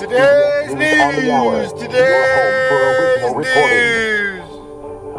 Today's news. Today's news.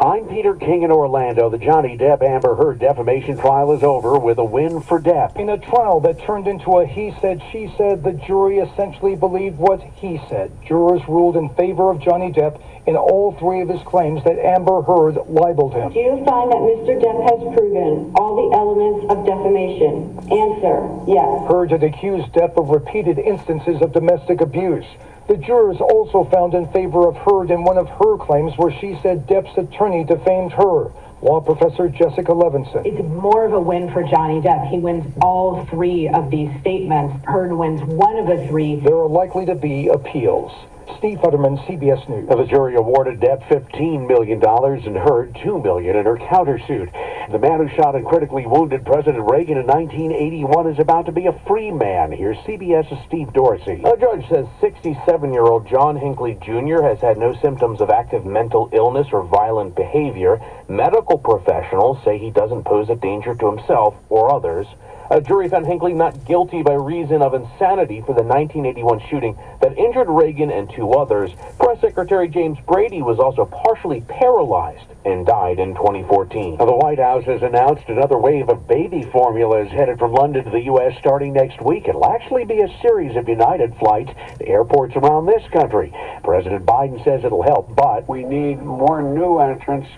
I'm Peter King in Orlando. The Johnny Depp Amber Heard defamation trial is over with a win for Depp. In a trial that turned into a he said, she said, the jury essentially believed what he said. Jurors ruled in favor of Johnny Depp in all three of his claims that Amber Heard libeled him. Do you find that Mr. Depp has proven all the elements of defamation? Answer, yes. Heard had accused Depp of repeated instances of domestic abuse. The jurors also found in favor of Heard in one of her claims where she said Depp's attorney defamed her. Law professor Jessica Levinson. It's more of a win for Johnny Depp. He wins all three of these statements. Heard wins one of the three. There are likely to be appeals. Steve Futterman, CBS News. The jury awarded Depp $15 million and Heard $2 million in her countersuit. The man who shot and critically wounded President Reagan in 1981 is about to be a free man. Here's CBS's Steve Dorsey. A judge says 67-year-old John Hinckley Jr. has had no symptoms of active mental illness or violent behavior. Medical professionals say he doesn't pose a danger to himself or others. A jury found Hinckley not guilty by reason of insanity for the 1981 shooting that injured Reagan and two others. Press Secretary James Brady was also partially paralyzed and died in 2014. The White House has announced another wave of baby formulas headed from London to the U.S. starting next week. It'll actually be a series of United flights to airports around this country. President Biden says it'll help, but we need more new entrants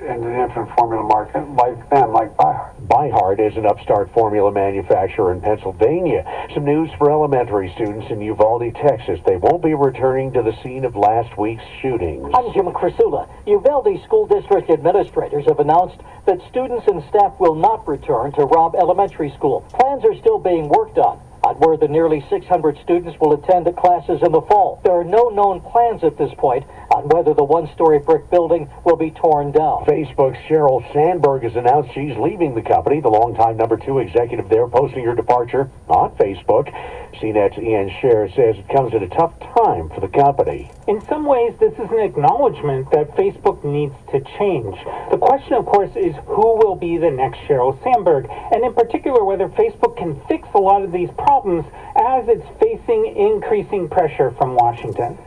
in the infant formula market like them, like Byheart. Byheart is an upstart formula manufacturer in Pennsylvania. Some news for elementary students in Uvalde, Texas. They won't be returning to the scene of last week's shootings. I'm Jim Crisula. Uvalde School District administrators have announced that students and staff will not return to Robb Elementary School. Plans are still being worked on where the nearly 600 students will attend the classes in the fall. There are no known plans at this point on whether the one-story brick building will be torn down. Facebook's Sheryl Sandberg has announced she's leaving the company. The longtime number 2 executive there posting her departure on Facebook. CNET's Ian Scher says it comes at a tough time for the company. In some ways, this is an acknowledgement that Facebook needs to change. The question, of course, is who will be the next Sheryl Sandberg, and in particular, whether Facebook can fix a lot of these problems as it's facing increasing pressure from Washington.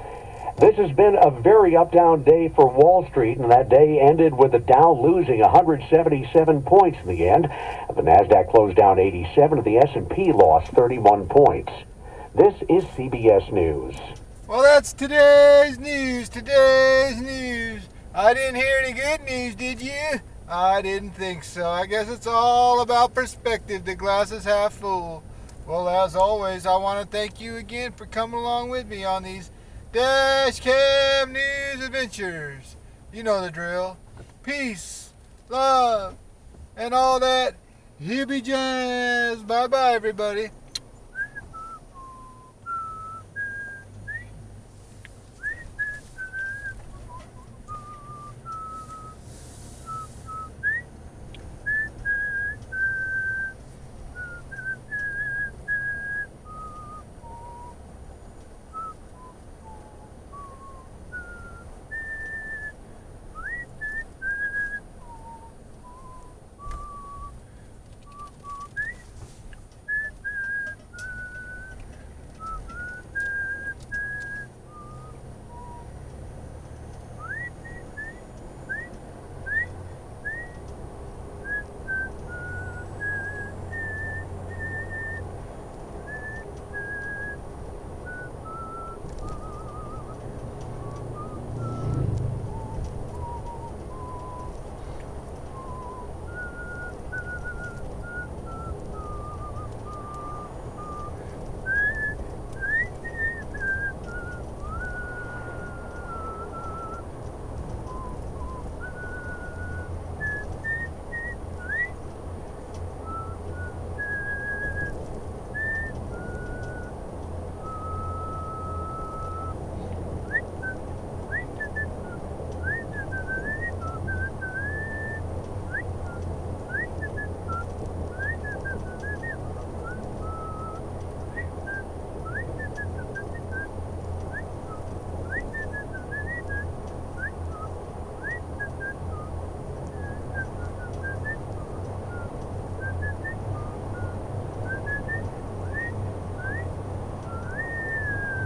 This has been a very up-down day for Wall Street, and that day ended with the Dow losing 177 points in the end. The Nasdaq closed down 87, and the S&P lost 31 points. This is CBS News. Well, that's today's news. Today's news. I didn't hear any good news, did you? I didn't think so. I guess it's all about perspective. The glass is half full. Well, as always, I want to thank you again for coming along with me on these Dash Cam News Adventures. You know the drill. Peace, love, and all that hippie jazz. Bye-bye, everybody.